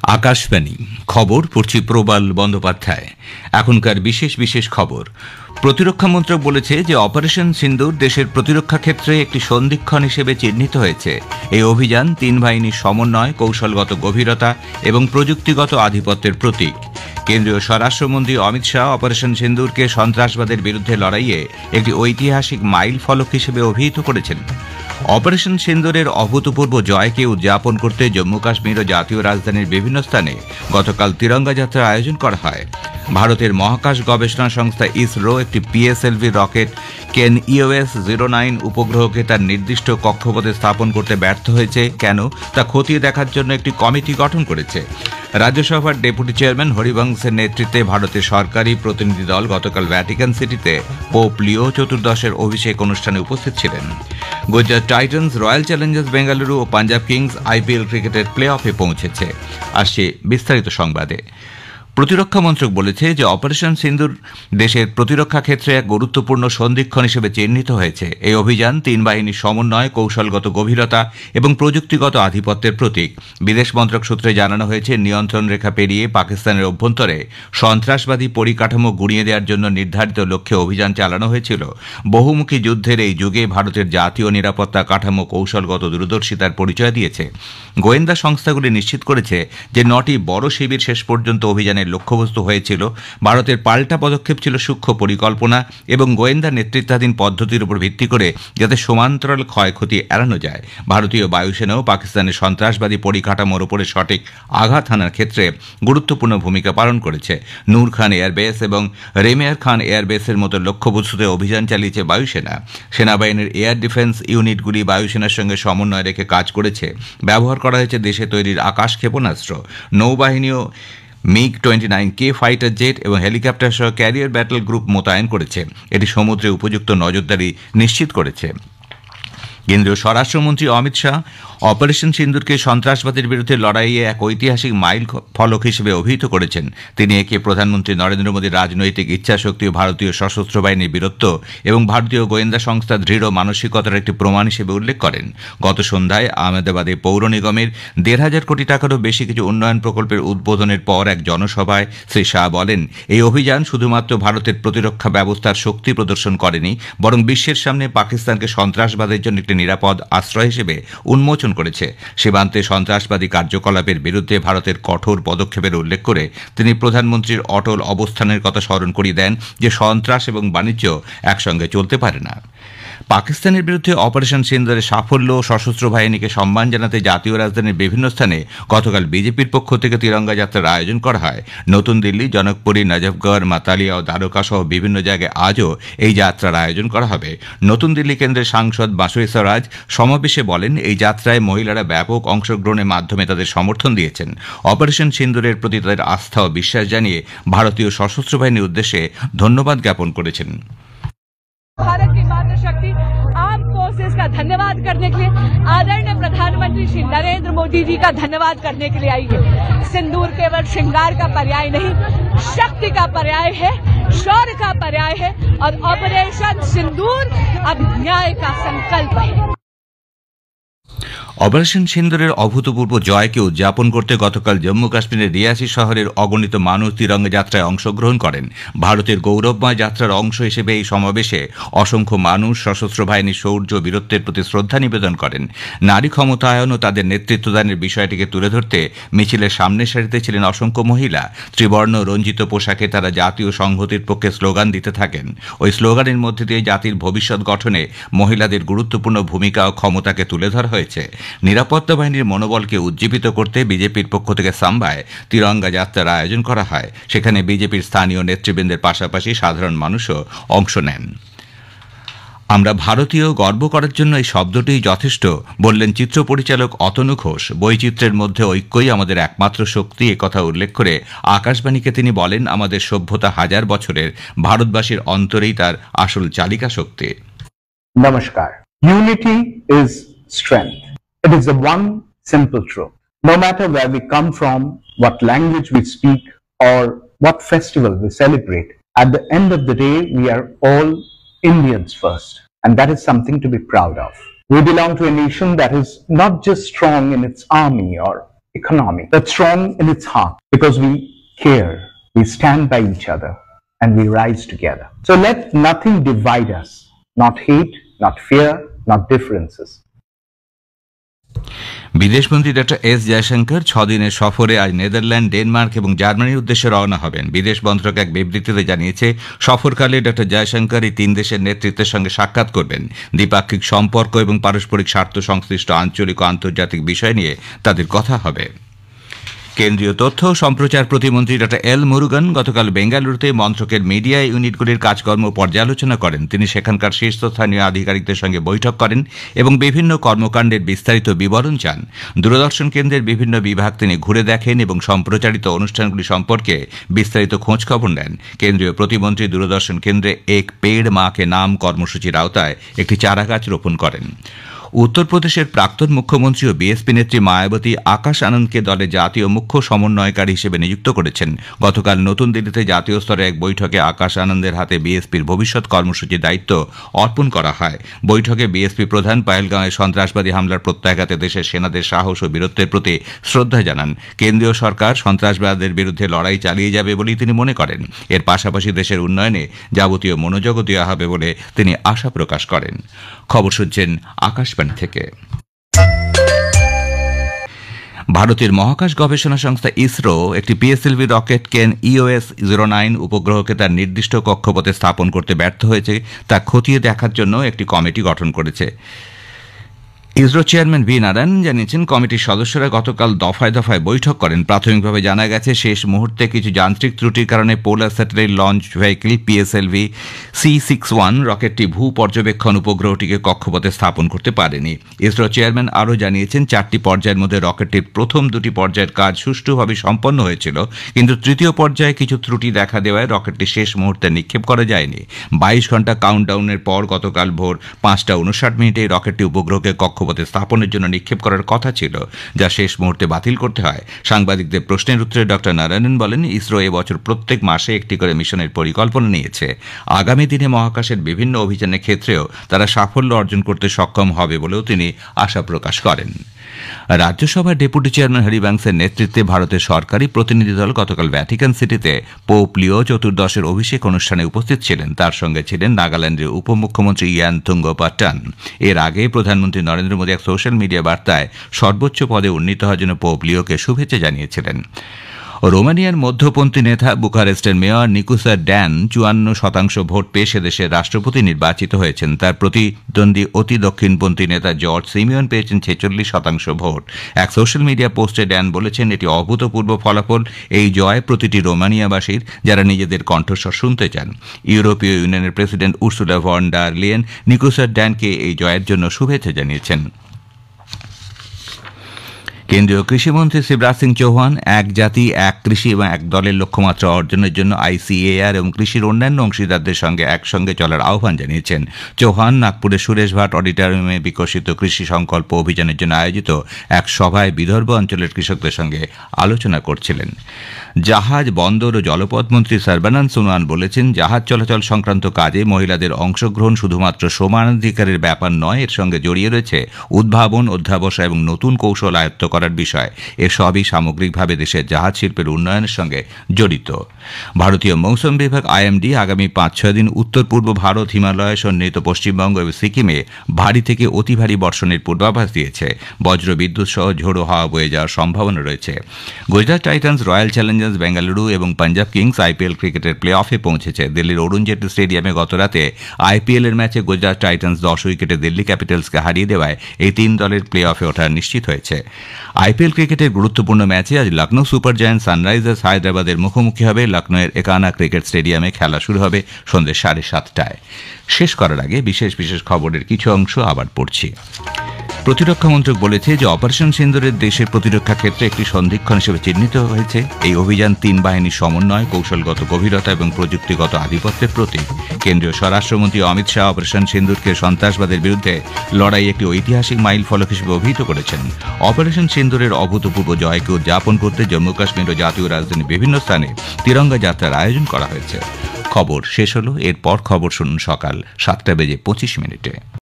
আকাশবাণী খবর পড়ছি প্রবাল বন্দ্যোপাধ্যায়। এখনকার বিশেষ বিশেষ খবর। প্রতিরক্ষা মন্ত্রক বলেছে যে অপারেশন সিন্দুর দেশের প্রতিরক্ষা ক্ষেত্রে একটি সন্ধিক্ষণ হিসেবে চিহ্নিত হয়েছে। এই অভিযান তিন বাহিনীর সমন্বয়, কৌশলগত গভীরতা এবং প্রযুক্তিগত আধিপত্যের প্রতীক। কেন্দ্রীয় স্বরাষ্ট্রমন্ত্রী অমিত শাহ অপারেশন সিন্দুরকে সন্ত্রাসবাদের বিরুদ্ধে লড়াইয়ে একটি ঐতিহাসিক মাইল ফলক হিসেবে অভিহিত করেছেন। অপারেশন সিন্দুরের অভূতপূর্ব জয়কে উদযাপন করতে জম্মু কাশ্মীর ও জাতীয় রাজধানীর বিভিন্ন স্থানে গতকাল তিরঙ্গা যাত্রার আয়োজন করা হয়। ভারতের মহাকাশ গবেষণা সংস্থা ইসরো একটি পিএসএলভি রকেট কেন EOS-09 উপগ্রহকে তার নির্দিষ্ট কক্ষপথে স্থাপন করতে ব্যর্থ হয়েছে কেন তা খতিয়ে দেখার জন্য একটি কমিটি গঠন করেছে। রাজ্যসভার ডেপুটি চেয়ারম্যান হরিবংশের নেতৃত্বে ভারতের সরকারি প্রতিনিধি দল গতকাল ভ্যাটিকান সিটিতে পোপ লিও চতুর্দশের অভিষেক অনুষ্ঠানে উপস্থিত ছিলেন। Gujarat Titans, Royal Challengers Bengaluru ও পাঞ্জাব কিংস IPL ক্রিকেটের প্লে অফে পৌঁছেছে। আসছে বিস্তারিত সংবাদে। প্রতিরক্ষা মন্ত্রক বলেছে যে অপারেশন সিন্দুর দেশের প্রতিরক্ষা ক্ষেত্রে এক গুরুত্বপূর্ণ সন্ধিক্ষণ হিসেবে চিহ্নিত হয়েছে। এই অভিযান তিন বাহিনীর সমন্বয়, কৌশলগত গভীরতা এবং প্রযুক্তিগত আধিপত্যের প্রতীক। বিদেশ মন্ত্রক সূত্রে জানানো হয়েছে, নিয়ন্ত্রণ রেখা পেরিয়ে পাকিস্তানের অভ্যন্তরে সন্ত্রাসবাদী পরিকাঠামো গুঁড়িয়ে দেওয়ার জন্য নির্ধারিত লক্ষ্যে অভিযান চালানো হয়েছিল। বহুমুখী যুদ্ধের এই যুগে ভারতের জাতীয় নিরাপত্তা কাঠামো কৌশলগত দূরদর্শিতার পরিচয় দিয়েছে। গোয়েন্দা সংস্থাগুলি নিশ্চিত করেছে যে 9টি বড় শিবির শেষ পর্যন্ত অভিযানের লক্ষ্যবস্তু হয়েছিল। ভারতের পাল্টা পদক্ষেপ ছিল সূক্ষ্ম পরিকল্পনা এবং গোয়েন্দা নেতৃত্বাধীন পদ্ধতির উপর ভিত্তি করে, যাতে সমান্তরাল ক্ষয়ক্ষতি এড়ানো যায়। ভারতীয় বায়ুসেনাও পাকিস্তানের সন্ত্রাসবাদী পরিকাঠামোর উপরে সঠিক আঘাত হানার ক্ষেত্রে গুরুত্বপূর্ণ ভূমিকা পালন করেছে। নূর খান এয়ারবেস এবং রেমেয়ার খান এয়ারবেসের মতো লক্ষ্যবস্তুতে অভিযান চালিয়েছে বায়ুসেনা। সেনাবাহিনীর এয়ার ডিফেন্স ইউনিটগুলি বায়ুসেনার সঙ্গে সমন্বয় রেখে কাজ করেছে। ব্যবহার করা হয়েছে দেশে তৈরির আকাশ ক্ষেপণাস্ত্র। নৌবাহিনীও MiG-29K ফাইটার জেট এবং হেলিকপ্টার সহ ক্যারিয়ার ব্যাটল গ্রুপ মোতায়েন করেছে। এটি সমুদ্রে উপযুক্ত নজরদারি নিশ্চিত করেছে। কেন্দ্রীয় স্বরাষ্ট্রমন্ত্রী অমিত শাহ অপারেশন সিন্দুরকে সন্ত্রাসবাদের বিরুদ্ধে লড়াইয়ে এক ঐতিহাসিক মাইল ফলক হিসেবে অভিহিত করেছেন। তিনি একে প্রধানমন্ত্রী নরেন্দ্র মোদীর রাজনৈতিক ইচ্ছাশক্তি ও ভারতীয় সশস্ত্র বাহিনীর বীরত্ব এবং ভারতীয় গোয়েন্দা সংস্থার দৃঢ় মানসিকতার একটি প্রমাণ হিসেবে উল্লেখ করেন। গত সন্ধ্যায় আহমেদাবাদে পৌর নিগমের 1,500 কোটি টাকারও বেশি কিছু উন্নয়ন প্রকল্পের উদ্বোধনের পর এক জনসভায় শ্রী শাহ বলেন, এই অভিযান শুধুমাত্র ভারতের প্রতিরক্ষা ব্যবস্থার শক্তি প্রদর্শন করেনি, বরং বিশ্বের সামনে পাকিস্তানকে সন্ত্রাসবাদের জন্য একটি নিরাপদ আশ্রয় হিসেবে উন্মোচন করেছে। সীমান্তে সন্ত্রাসবাদী কার্যকলাপের বিরুদ্ধে ভারতের কঠোর পদক্ষেপের উল্লেখ করে তিনি প্রধানমন্ত্রীর অটল অবস্থানের কথা স্মরণ করিয়ে দেন যে সন্ত্রাস এবং বাণিজ্য একসঙ্গে চলতে পারে না। পাকিস্তানের বিরুদ্ধে অপারেশন সিন্দুরের সাফল্য ও সশস্ত্র বাহিনীকে সম্মান জানাতে জাতীয় রাজধানীর বিভিন্ন স্থানে গতকাল বিজেপির পক্ষ থেকে তিরঙ্গা যাত্রার আয়োজন করা হয়। নতুন দিল্লি, জনকপুরী, নজফগড়, মাতালিয়া ও দ্বারকা সহ বিভিন্ন জায়গায় আজও এই যাত্রার আয়োজন করা হবে। নতুন দিল্লি কেন্দ্রের সাংসদ বাসুই স্বরাজ সমাবেশে বলেন, এই যাত্রায় মহিলারা ব্যাপক অংশগ্রহণের মাধ্যমে তাদের সমর্থন দিয়েছেন। অপারেশন সিন্দুরের প্রতি তাদের আস্থা ও বিশ্বাস জানিয়ে ভারতীয় সশস্ত্র বাহিনীর উদ্দেশ্যে ধন্যবাদ জ্ঞাপন করেছেন। भारत की मातृशक्ति आर्म फोर्सेस का धन्यवाद करने के लिए, आदरणीय प्रधानमंत्री श्री नरेंद्र मोदी जी का धन्यवाद करने के लिए आई है। सिंदूर केवल श्रृंगार का पर्याय नहीं, शक्ति का पर्याय है, शौर्य का पर्याय है और ऑपरेशन सिंदूर अब न्याय का संकल्प है। অপারেশন সিন্দুরের অভূতপূর্ব জয়কে উদযাপন করতে গতকাল জম্মু কাশ্মীরের রিয়াসি শহরের অগণিত মানুষ তিরঙ্গা যাত্রায় অংশগ্রহণ করেন। ভারতের গৌরবময় যাত্রার অংশ হিসেবে এই সমাবেশে অসংখ্য মানুষ সশস্ত্র বাহিনীর শৌর্য ও বীরত্বের প্রতি শ্রদ্ধা নিবেদন করেন। নারী ক্ষমতায়ন ও তাদের নেতৃত্বদানের বিষয়টিকে তুলে ধরতে মিছিলের সামনের সারিতে ছিলেন অসংখ্য মহিলা। ত্রিবর্ণ রঞ্জিত পোশাকে তারা জাতীয় সংহতির পক্ষে স্লোগান দিতে থাকেন। ওই স্লোগানের মধ্যে দিয়ে জাতির ভবিষ্যৎ গঠনে মহিলাদের গুরুত্বপূর্ণ ভূমিকা ও ক্ষমতাকে তুলে ধরা হয়েছে। নিরাপত্তা বাহিনীর মনোবলকে উজ্জীবিত করতে বিজেপির পক্ষ থেকে সাম্বায় তিরঙ্গা যাত্রার আয়োজন করা হয়। সেখানে বিজেপির স্থানীয় নেতৃবৃন্দের পাশাপাশি সাধারণ মানুষও অংশ নেন। আমরা ভারতীয়, গর্ব করার জন্য এই শব্দটি যথেষ্ট, বললেন চিত্র পরিচালক অতনু ঘোষ। বৈচিত্র্যের মধ্যে ঐক্যই আমাদের একমাত্র শক্তি, একথা উল্লেখ করে আকাশবাণীকে তিনি বলেন, আমাদের সভ্যতা হাজার বছরের, ভারতবাসীর অন্তরেই তার আসল চালিকা শক্তি। নমস্কার। Unity is strength. It is the one simple truth. No matter where we come from, what language we speak, or what festival we celebrate, at the end of the day, we are all Indians first. And that is something to be proud of. We belong to a nation that is not just strong in its army or economy that's strong in its heart because we care, we stand by each other, and we rise together. So let nothing divide us, not hate, not fear, not differences. বিদেশমন্ত্রী doctor S Jaishankar 6 দিনের সফরে আজ Netherland, Denmark এবং জার্মানির উদ্দেশ্যে রওনা হবেন। বিদেশ মন্ত্রক এক বিবৃতিতে জানিয়েছে, সফরকালে ডক্টর জয়শঙ্কর এই 3 দেশের নেতৃত্বের সঙ্গে সাক্ষাৎ করবেন। দ্বিপাক্ষিক সম্পর্ক এবং পারস্পরিক স্বার্থ সংশ্লিষ্ট আঞ্চলিক ও আন্তর্জাতিক বিষয় নিয়ে তাদের কথা হবে। কেন্দ্রীয় তথ্য ও সম্প্রচার প্রতিমন্ত্রী ডক্টর এল মুরুগান গতকাল বেঙ্গালুরুতে মন্ত্রকের মিডিয়া ইউনিটগুলির কাজকর্ম পর্যালোচনা করেন। তিনি সেখানকার শীর্ষস্থানীয় আধিকারিকদের সঙ্গে বৈঠক করেন এবং বিভিন্ন কর্মকাণ্ডের বিস্তারিত বিবরণ চান। দূরদর্শন কেন্দ্রের বিভিন্ন বিভাগ তিনি ঘুরে দেখেন এবং সম্প্রচারিত অনুষ্ঠানগুলি সম্পর্কে বিস্তারিত খোঁজখবর নেন। কেন্দ্রীয় প্রতিমন্ত্রী দূরদর্শন কেন্দ্রে এক পেড় মা কে নাম কর্মসূচির আওতায় একটি চারাগাছ রোপণ করেন। উত্তরপ্রদেশের প্রাক্তন মুখ্যমন্ত্রী ও বিএসপি নেত্রী মায়াবতী আকাশ আনন্দকে দলে জাতীয় মুখ্য সমন্বয়কারী হিসেবে নিযুক্ত করেছেন। গতকাল নতুন দিল্লিতে জাতীয় স্তরে এক বৈঠকে আকাশ আনন্দের হাতে বিএসপির ভবিষ্যৎ কর্মসূচির দায়িত্ব অর্পণ করা হয়। বৈঠকে বিএসপি প্রধান পাহেলগাঁওয়ে সন্ত্রাসবাদী হামলার প্রত্যাঘাতে দেশের সেনাদের সাহস ও বীরত্বের প্রতি শ্রদ্ধা জানান। কেন্দ্রীয় সরকার সন্ত্রাসবাদের বিরুদ্ধে লড়াই চালিয়ে যাবে বলেই তিনি মনে করেন। এর পাশাপাশি দেশের উন্নয়নে যাবতীয় মনোযোগও দেওয়া হবে বলে তিনি আশা প্রকাশ করেন। খবর শুনছেন আকাশবাণী থেকে। ভারতের মহাকাশ গবেষণা সংস্থা ইসরো একটি পিএসএলভি রকেট কেন EOS-09 উপগ্রহকে তার নির্দিষ্ট কক্ষপথে স্থাপন করতে ব্যর্থ হয়েছে তা খতিয়ে দেখার জন্য একটি কমিটি গঠন করেছে। ইসরো চেয়ারম্যান ভি নারায়ণ জানিয়েছেন, কমিটির সদস্যরা গতকাল দফায় দফায় বৈঠক করেন। প্রাথমিকভাবে জানা গেছে, শেষ মুহূর্তে কিছু যান্ত্রিক ত্রুটির কারণে polar satellite launch vehicle PSLV C61 রকেটটি ভূ পর্যবেক্ষণ উপগ্রহটিকে কক্ষপথে স্থাপন করতে পারেনি। ইসরো চেয়ারম্যান আরও জানিয়েছেন, 4টি পর্যায়ের মধ্যে রকেটটির প্রথম 2টি পর্যায়ের কাজ সুষ্ঠুভাবে সম্পন্ন হয়েছিল, কিন্তু তৃতীয় পর্যায়ে কিছু ত্রুটি দেখা দেওয়ায় রকেটটি শেষ মুহূর্তে নিক্ষেপ করা যায়নি। 22 ঘন্টা কাউন্টডাউনের পর গতকাল ভোর 5:59 এই রকেটটি উপগ্রহকে কক্ষপথে স্থাপনের জন্য নিক্ষেপ করার কথা ছিল, যা শেষ মুহূর্তে বাতিল করতে হয়। সাংবাদিকদের প্রশ্নের উত্তরে ডক্টর নারায়ণন বলেন, ইসরো এবছর প্রত্যেক মাসে একটি করে মিশনের পরিকল্পনা নিয়েছে। আগামী দিনে মহাকাশের বিভিন্ন অভিযানের ক্ষেত্রেও তারা সাফল্য অর্জন করতে সক্ষম হবে বলেও তিনি আশা প্রকাশ করেন। রাজ্যসভার ডেপুটি চেয়ারম্যান হরিবংশের নেতৃত্বে ভারতের সরকারি প্রতিনিধি দল গতকাল ভ্যাটিকান সিটিতে পোপ লিও চতুর্দশের অভিষেক অনুষ্ঠানে উপস্থিত ছিলেন। তার সঙ্গে ছিলেন নাগাল্যান্ডের উপমুখ্যমন্ত্রী ইয়ান থুঙ্গপাটান। এর আগে প্রধানমন্ত্রী নরেন্দ্র মোদী এক সোশ্যাল মিডিয়া বার্তায় সর্বোচ্চ পদে উন্নীত হওয়ার জন্য পোপ লিওকে শুভেচ্ছা জানিয়েছিলেন। রোমানিয়ার মধ্যপন্থী নেতা বুকারেস্টের মেয়র নিকুসা ড্যান 54% ভোট পেয়ে সে দেশের রাষ্ট্রপতি নির্বাচিত হয়েছেন। তার প্রতিদ্বন্দ্বী অতি দক্ষিণপন্থী নেতা জর্জ সিমিয়ন পেয়েছেন 46% ভোট। এক সোশ্যাল মিডিয়া পোস্টে ড্যান বলেছেন, এটি অভূতপূর্ব ফলাফল। এই জয় প্রতিটি রোমানিয়াবাসীর, যারা নিজেদের কণ্ঠস্বর শুনতে চান। ইউরোপীয় ইউনিয়নের president Ursula von der Leyen Nicusor ড্যানকে এই জয়ের জন্য শুভেচ্ছা জানিয়েছেন। কেন্দ্রীয় কৃষিমন্ত্রী শিবরাজ সিং চৌহান এক জাতি এক কৃষি এবং এক দলের লক্ষ্যমাত্রা অর্জনের জন্য ICAR এবং কৃষির অন্যান্য অংশীদারদের সঙ্গে একসঙ্গে চলার আহ্বান জানিয়েছেন। চৌহান নাগপুরের সুরেশ ভাট অডিটোরিয়ামে বিকশিত কৃষি সংকল্প অভিযানের জন্য আয়োজিত এক সভায় বিদর্ভ অঞ্চলের কৃষকদের সঙ্গে আলোচনা করছিলেন। জাহাজ, বন্দর ও জলপথ মন্ত্রী সর্বানন্দ সোনোয়াল বলেছেন, জাহাজ চলাচল সংক্রান্ত কাজে মহিলাদের অংশগ্রহণ শুধুমাত্র সমানাধিকারের ব্যাপার নয়, এর সঙ্গে জড়িয়ে রয়েছে উদ্ভাবন, অধ্যাবসা এবং নতুন কৌশল আয়ত্ত করার বিষয়। এর সবই সামগ্রিকভাবে দেশের জাহাজ শিল্পের উন্নয়নের সঙ্গে জড়িত। ভারতীয় মৌসুম বিভাগ IMD আগামী 5-6 দিন উত্তর পূর্ব ভারত, হিমালয় সন্নিহিত পশ্চিমবঙ্গ এবং সিকিমে ভারী থেকে অতি ভারী বর্ষণের পূর্বাভাস দিয়েছে। বজ্র বিদ্যুৎ সহ ঝোড়ো হাওয়া বয়ে যাওয়ার সম্ভাবনা রয়েছে। Gujarat Titans, Royal Challengers Bengaluru এবং পাঞ্জাব কিংস IPL ক্রিকেটের প্লে অফে পৌঁছেছে। দিল্লির অরুণ জেটলি স্টেডিয়ামে গতরাতে IPL এর ম্যাচে গুজরাট টাইটান্স 10 উইকেটে দিল্লি ক্যাপিটালসকে হারিয়ে দেওয়ায় এই 3 দলের প্লে অফে ওঠা নিশ্চিত হয়েছে। IPL ক্রিকেটের গুরুত্বপূর্ণ ম্যাচে আজ লখনৌ সুপার জায়ান্টস সানরাইজার্স হায়দ্রাবাদের মুখোমুখি হবে। লখনৌয়ের একানা ক্রিকেট স্টেডিয়ামে খেলা শুরু হবে সন্ধ্যে 7:30টায়। শেষ করার আগে বিশেষ বিশেষ খবরের কিছু অংশ আবার পড়ছি। প্রতিরক্ষা মন্ত্রক বলেছে যে অপারেশন সিন্দুরের দেশের প্রতিরক্ষা ক্ষেত্রে একটি সন্ধিক্ষণ হিসেবে চিহ্নিত হয়েছে। এই অভিযান 3 বাহিনীর সমন্বয়, কৌশলগত গভীরতা এবং প্রযুক্তিগত আধিপত্যের প্রতীক। কেন্দ্রীয় স্বরাষ্ট্রমন্ত্রী অমিত শাহ অপারেশন সিন্দুরকে সন্ত্রাসবাদের বিরুদ্ধে লড়াই একটি ঐতিহাসিক মাইল ফলক হিসেবে অভিহিত করেছেন। অপারেশন সিন্দুরের অভূতপূর্ব জয়কে উদযাপন করতে জম্মু কাশ্মীর ও জাতীয় রাজধানীর বিভিন্ন স্থানে তিরঙ্গা যাত্রার আয়োজন করা হয়েছে। খবর শেষ হলো। এরপর খবর শুনুন সকাল 7:25